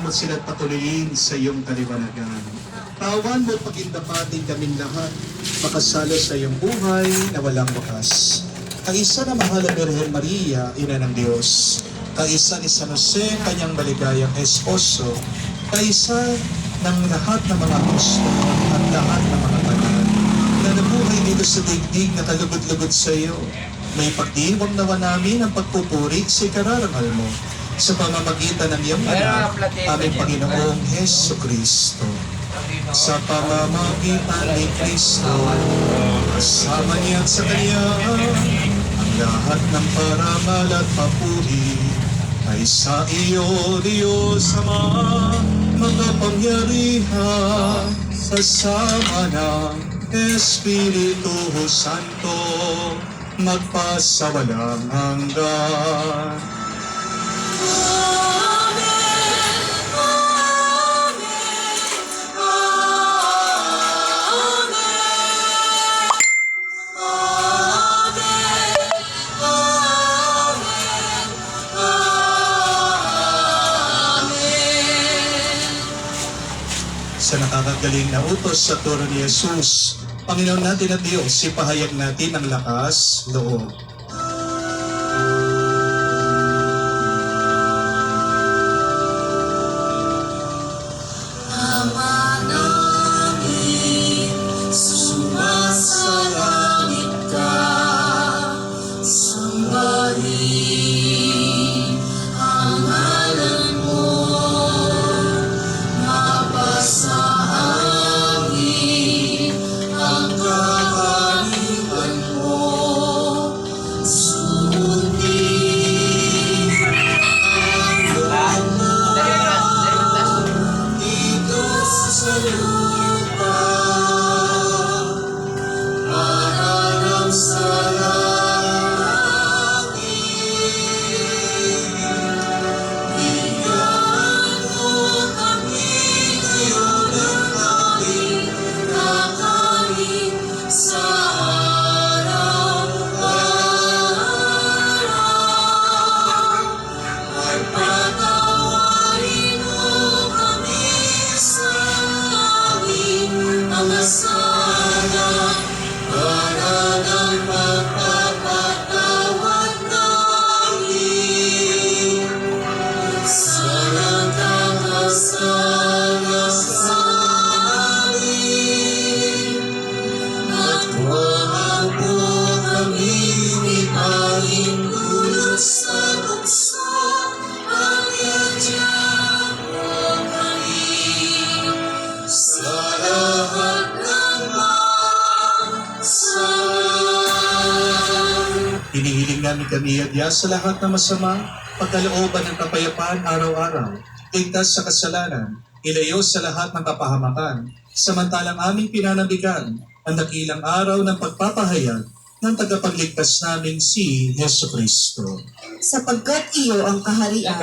mo sila patuloyin sa iyong kaliwanagan. Tawan mo pagindapatin kaming lahat, makasalo sa iyong buhay na walang wakas. Kaisa na mahal na Birhen Maria, Ina ng Diyos. Kaisa ni San Jose, kanyang maligayang esposo. Kaisa ng lahat ng mga gusto at lahat ng mga banal na nabuhay dito sa daigdig na kalugod-lugod sa iyo. May pagdiwang nawa namin ang pagpupuri sa ikararangal mo sa pamamagitan ng iyong anak, aming Panginoong Heso Kristo. Sa pamamagitan ni Kristo, kasama niya at sa Kanya, ang lahat ng parangal at papuri ay sa iyo, Diyos Ama, makapangyarihan, kasama ng Espiritu Santo, magpasawalang hanggan. Sa nakakagaling na utos sa turo ni Jesus, Panginoon natin at Diyos, ipahayag natin ang lakas, loob. Ama namin, sumasalangit ka, sambahin ang ngalan mo, mapasa amin ang kaharian mo, sundin ang dito sa lupa, para sa langit. Bigyan mo kami ngayon ng aming kakain sa araw-araw. At patawarin mo kami sa aming mga sala, para ng pagpapatawad namin sa nagkakasala sa amin. At huwag mo kaming ipahintulot sa tukso, pagkadyan mo kami sa lahat ng bansa. Hinihiling namin kami adya sa lahat ng masama, pagkalooban ng kapayapaan araw-araw, ligtas sa kasalanan, ilayo sa lahat ng kapahamakan, samantalang aming pinanabigan ang dakilang araw ng pagpapahayag ng tagapagligtas naming si Heso Kristo. Sapagkat iyo ang kaharian,